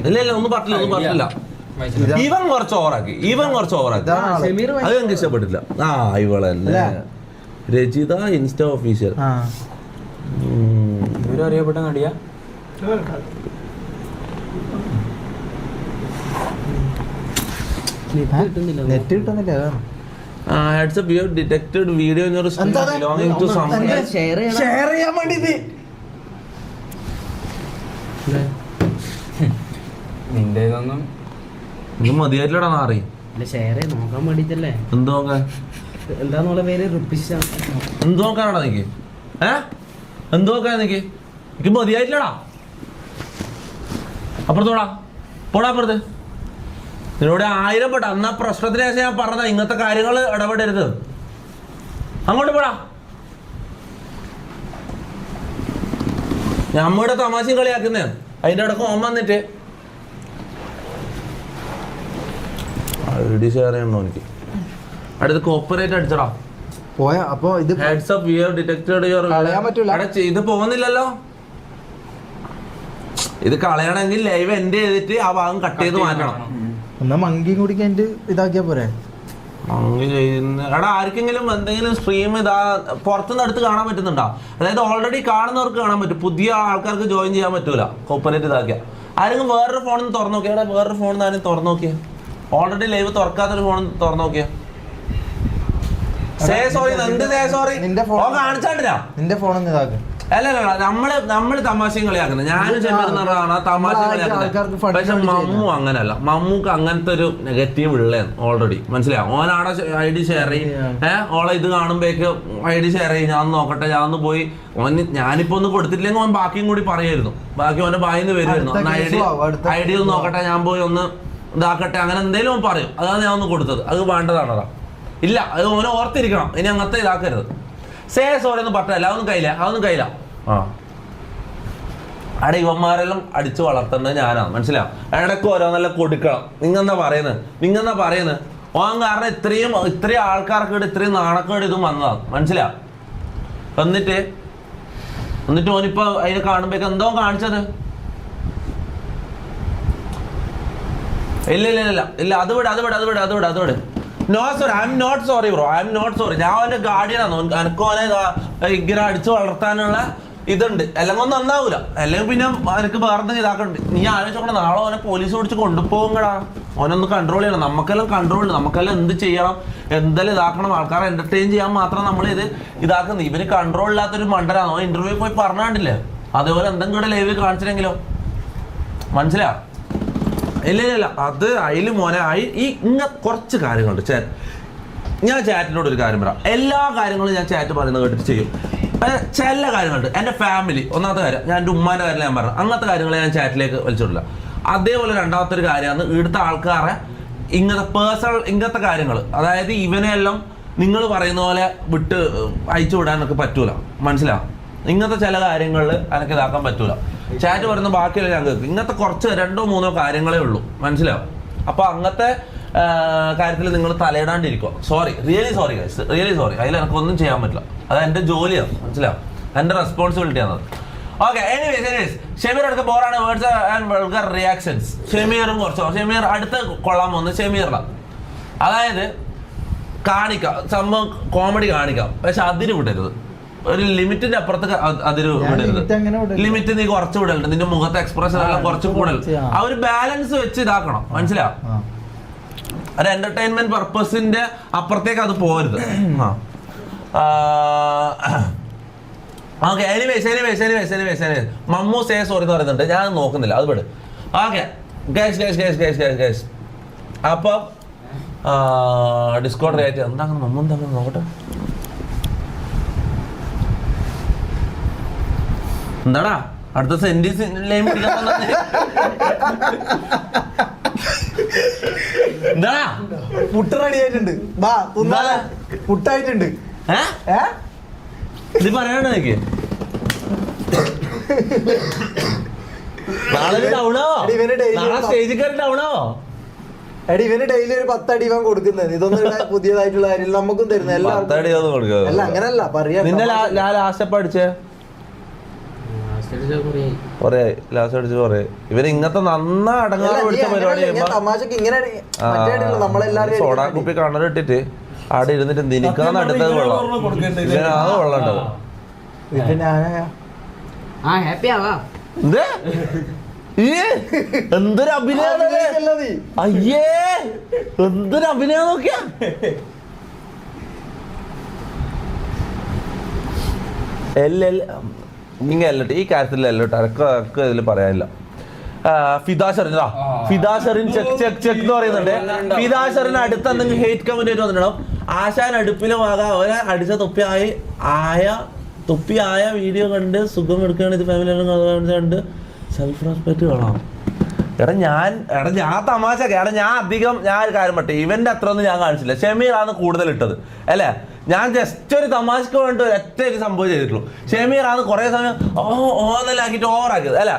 ഇല്ല ഒന്നും പറ്റില്ല ഇവൻ കുറച്ച് ഓവറാക്കി അത് എനിക്ക് ഇഷ്ടപ്പെട്ടില്ല. ഇവളല്ലേ രചിത ഇൻസ്റ്റ ഒഫീഷ്യൽ അറിയപ്പെട്ട നടിയാ. നെറ്റ് കിട്ടുന്നില്ല. heads up you have detected video in your screen belonging to someone share ചെയ്യാൻ വേണ്ടി നിന്റെ ഇതൊന്നും ഇത് മതിയായിട്ടില്ലടാ നാറി. ഷെയർ നോക്കാൻ വേണ്ടിട്ടല്ലേ. എന്ത് നോക്കാൻ? എന്താന്നുള്ള പേര് റുപ്പിഷ. എന്ത് നോക്കാനാടാ നിക്ക്? എന്ത് നോക്കാൻ നിക്ക്? എനിക്ക് മതിയായിട്ടില്ലടാ. അപ്പുറത്തോടാ പോടാ അപ്പുറത്ത്. നിന്നോട് 1000 പെട്ട അന്നാ പ്രശ്നത്തിന് ശേഷം ഞാൻ പറഞ്ഞ ഇങ്ങനത്തെ കാര്യങ്ങൾ ഇടപെടരുത്. അങ്ങോട്ട് പോടാ. നമ്മയുടെ തമാശയും കളിയാക്കുന്നേ അതിന്റെ ഇടക്ക് ഓൻ വന്നിട്ട് ഐഡി ഷെയർ ചെയ്യണോ എനിക്ക്? അടുത്ത് കോപ്പറേറ്റ് അടിച്ചടാ പോയാ. അപ്പൊ ഇത് heads up you have detected your കളയാൻ പറ്റൂല. ഇത് പോകുന്നില്ലല്ലോ. ഇത് കളയണമെങ്കിൽ ലൈവ് എൻഡ് ചെയ്തിട്ട് ആ ഭാഗം കട്ട് ചെയ്ത് മാറ്റണം. എന്നാ മങ്കി കൂടി കഴിഞ്ഞിട്ട് ഇതാക്കിയാ പോരെ. എടാ ആർക്കെങ്കിലും എന്തെങ്കിലും സ്ട്രീം ഇതാ പുറത്തുനിന്ന് അടുത്ത് കാണാൻ പറ്റുന്നുണ്ടോ? അതായത് ഓൾറെഡി കാണുന്നവർക്ക് കാണാൻ പറ്റും, പുതിയ ആൾക്കാർക്ക് ജോയിൻ ചെയ്യാൻ പറ്റൂല. കോപ്പറേറ്റ് ഇതാക്കിയ ആരെങ്കിലും വേറൊരു ഫോണിൽ നിന്ന് തുറന്നു നോക്കിയാ. വേറൊരു ഫോണിൽ നിന്ന് ആരും തുറന്നു നോക്കിയാ. ഓൾറെഡി ലൈവ് തുറക്കാത്തൊരു ഫോൺ തുറന്നു നോക്കിയാ. കാണിച്ചാണ്ടില്ല നിന്റെ ഫോൺ അല്ല നമ്മള് തമാശയും കളിയാക്കുന്നത്. ഞാനും ചെല്ലുന്നതാണ് തമാശയും കളിയാക്കുന്നത്. പക്ഷെ മമ്മു അങ്ങനല്ല. മമ്മൂക്ക് അങ്ങനത്തെ ഒരു നെഗറ്റീവ് ഉള്ളേന്ന് ഓൾറെഡി മനസ്സിലാവും. ഓനാടെ ID ഷെയർ ചെയ്യും. ഓളെ ഇത് കാണുമ്പോഴേക്ക് ID ഷെയർ ചെയ്യും. ഞാൻ നോക്കട്ടെ, ഞാൻ ഒന്ന് പോയി ഞാനിപ്പോ ഒന്ന് കൊടുത്തിട്ടില്ലെങ്കിൽ ഓൻ ബാക്കിയും കൂടി പറയായിരുന്നു. ബാക്കി ഓന്റെ ബായിന്ന് വരുമായിരുന്നു. ID ഒന്ന് നോക്കട്ടെ, ഞാൻ പോയി ഒന്ന് ഇതാക്കട്ടെ, അങ്ങനെ എന്തെങ്കിലും ഓൻ പറയും. അതാണ് ഞാൻ ഒന്ന് കൊടുത്തത്. അത് വേണ്ടതാണോ? ഇല്ല, അത് ഓനെ ഓർത്തിരിക്കണം. ഇനി അങ്ങനത്തെ ഇതാക്കരുത്. സോറി ഒന്നും പറ്റില്ല. അതൊന്നും കയ്യില്ല. അവിടെ ഇവന്മാരെല്ലാം അടിച്ചു വളർത്തേണ്ടത് ഞാനാണ്. മനസ്സിലാവും. ഇടയ്ക്ക് ഓരോന്നെല്ലാം കൊടുക്കണം. നിങ്ങെന്താ പറയുന്നത്? ഓൻ കാരണം ഇത്രയും ആൾക്കാർക്ക് ഇത്രയും നാണക്കേട് ഇതും വന്നതാണ്. മനസ്സിലാവും. എന്നിട്ട് ഓനിപ്പോ അതിനെ കാണുമ്പോഴേക്ക് എന്തോ കാണിച്ചത്? ഇല്ല അത് വിട്. No sorry, I am not sorry bro. ഞാൻ അവന്റെ ഗാർഡിയനാണ്. എനക്കോനെ ഇങ്ങനെ അടിച്ചു വളർത്താനുള്ള ഇതുണ്ട്. അല്ലെങ്കിൽ ഒന്നും നന്നാവൂല. അല്ലെങ്കിൽ പിന്നെ എനിക്ക് വേറെ ഇതാക്കണ്ട്. നീ ആലോചിച്ചോക്കണം, നാളെ ഓനെ പോലീസ് പിടിച്ച് കൊണ്ടുപോകടാ. ഓനൊന്ന് കൺട്രോൾ ചെയ്യണം. നമുക്കെല്ലാം കൺട്രോൾ ഉണ്ട്. നമുക്കെല്ലാം എന്ത് ചെയ്യണം, എന്തെല്ലാം ഇതാക്കണം, ആൾക്കാരെ എന്റർടൈൻ ചെയ്യാൻ മാത്രം നമ്മൾ ഇതാക്കുന്നത്. ഇവന് കൺട്രോൾ ഇല്ലാത്തൊരു മണ്ടരാണ്. ഓൻ ഇന്റർവ്യൂ പോയി പറഞ്ഞാണ്ടില്ലേ? അതേപോലെ എന്തെങ്കിലും ലൈവ് കാണിച്ചില്ലെങ്കിലോ? മനസ്സിലാ? ഇല്ല അത് അതിൽ മോനെ കുറച്ച് കാര്യങ്ങളുണ്ട്. ഞാൻ ചാറ്റിനോട് ഒരു കാര്യം പറയാം. എല്ലാ കാര്യങ്ങളും ഞാൻ ചാറ്റ് പറയുന്നത് കേട്ടിട്ട് ചെയ്യും. ചില കാര്യങ്ങളുണ്ട്. എൻ്റെ ഫാമിലി ഒന്നാമത്തെ കാര്യം. ഞാൻ എൻ്റെ ഉമ്മാൻ്റെ കാര്യം ഞാൻ പറഞ്ഞു. അങ്ങനത്തെ കാര്യങ്ങൾ ഞാൻ ചാറ്റിലേക്ക് വലിച്ചിട്ടില്ല. അതേപോലെ രണ്ടാമത്തെ ഒരു കാര്യമാണ് ഇവിടുത്തെ ആൾക്കാരെ ഇങ്ങനത്തെ കാര്യങ്ങൾ. അതായത് ഇവനെല്ലാം നിങ്ങൾ പറയുന്ന പോലെ വിട്ട് അയച്ചു വിടാനൊക്കെ പറ്റൂല. മനസ്സിലാവും. ഇങ്ങനത്തെ ചില കാര്യങ്ങളിൽ എനിക്ക് ഇതാക്കാൻ പറ്റൂല. ചാറ്റ് പറയുന്ന ബാക്കിയല്ല ഞാൻ കേൾക്കും. ഇങ്ങനത്തെ കുറച്ച് 2-3 കാര്യങ്ങളേ ഉള്ളൂ. മനസ്സിലാവും. അപ്പോൾ അങ്ങനത്തെ കാര്യത്തിൽ നിങ്ങൾ തലയിടാണ്ടിരിക്കുക. Really sorry. അതിൽ എനിക്കൊന്നും ചെയ്യാൻ പറ്റില്ല. അത് എൻ്റെ ജോലിയാണ്. മനസ്സിലാവും. എൻ്റെ റെസ്പോൺസിബിലിറ്റിയാണ് അത്. ഓക്കെ, എനിവേസ് ഷമീർ അടുത്ത ബോറാണ്. Words and vulgar reactions. ഷമീറും ഷമീർ അടുത്ത് കൊള്ളാൻ പോകുന്നത് ഷമീറിലാണ്. അതായത് കാണിക്കാം, സംഭവം കോമഡി കാണിക്കാം, പക്ഷെ അതിന് വിടരുത്. ഒരു ലിമിറ്റിന്റെ അപ്പുറത്ത് അതിന് വിടരുത്. ലിമിറ്റ് നീ കുറച്ച് വിടലുണ്ട്. നിന്റെ മുഖത്തെ എക്സ്പ്രഷൻ എല്ലാം കുറച്ച് കൂടുതൽ. ആ ഒരു ബാലൻസ് വെച്ച് ഇതാക്കണം. മനസ്സിലാവും. ഒരു എന്റർടൈൻമെന്റ് പർപ്പസിന്റെ അപ്പുറത്തേക്ക് അത് പോകരുത്. Okay, anyways Mammu say sorry എന്ന് പറയുന്നുണ്ട്. ഞാൻ നോക്കുന്നില്ല, അത് വിട്. ഓക്കെ ഗൈസ് അപ്പൊ ഡിസ്കോഡ് റിയാക്ട് എന്താ മമ്മു എന്താ നോക്കട്ടെ. എന്താടാ അടുത്ത സെന്റീസ് ലൈൻ പിടിക്കാൻ എന്താടാ? പുട്ട് റെഡി ആയിട്ടുണ്ട്. പുട്ടായിട്ടുണ്ട്. ഇത് പറയണ എനിക്ക് നാളെ ഡൗണോ? നാളെ സ്റ്റേജിൽ കയറി ഡൗണോ? എടി ഇവന് ഡെയിലി ഒരു 10 അടി ഇവൻ കൊടുക്കുന്നത്. ഇതൊന്നും പുതിയതായിട്ടുള്ള കാര്യം നമുക്കും തരുന്നത്. എല്ലാം അങ്ങനല്ല പറയാ. നിന്നെ ലാസ്റ്റ് പഠിച്ചേ കൊറേ ലാസ്റ്റ് അടിച്ച് കൊറേ ഇവര് ഇങ്ങനത്തെ നന്നാ അടങ്ങാറ് പിടിച്ച പരിപാടി തമാശക്ക് ഇങ്ങനെ നമ്മളെല്ലാരും സോഡാ കുപ്പി കണ്ണറിട്ടിട്ട് അവിടെ ഇരുന്നിട്ട് നിനക്കാന്ന് അടുത്തത് കൊള്ളാം അത് കൊള്ളണ്ടത് ആ ഹാപ്പി ആവാ എന്തേ എന്തൊരു അഭിനയം അയ്യേ എന്തൊരു അഭിനയം നോക്കിയാ ഇങ്ങല്ലട്ടെ ഈ കാര്യത്തിൽ അല്ലോട്ടെ അനക്ക് ഇതിൽ പറയാനില്ല. ഫിദാഷറിൻ ചെക്ക് എന്ന് പറയുന്നുണ്ട്. ഫിദാഷറിന് അടുത്ത് എന്തെങ്കിലും ഹേറ്റ് കമന്റ് ആയിട്ട് വന്നിട്ടുണ്ടാവും. ആശാൻ അടുപ്പിലും ആകാം അവരെ അടിച്ച തൊപ്പിയായ വീഡിയോ കണ്ട് സുഖം എടുക്കുകയാണ്. ഇത് ഫാമിലി കണ്ട് സെൽഫ് റെസ്പെക്ട് കാണാം. ഞാൻ തമാശ ഞാൻ ഒരു കാര്യം പറ്റേ ഇവന്റെ അത്ര ഒന്നും ഞാൻ കാണിച്ചില്ല. ഷമീറാണ് കൂടുതൽ ഇട്ടത് അല്ലേ. ഞാൻ ജസ്റ്റ് ഒരു തമാശക്ക് വേണ്ടി ഒറ്റ ഒരു സംഭവം ചെയ്തിട്ടുള്ളൂ. ഷമീറാണ് കുറെ സമയം ഓന്നെല്ലാം ആക്കിയിട്ട് ഓവറാക്കിയത് അല്ല.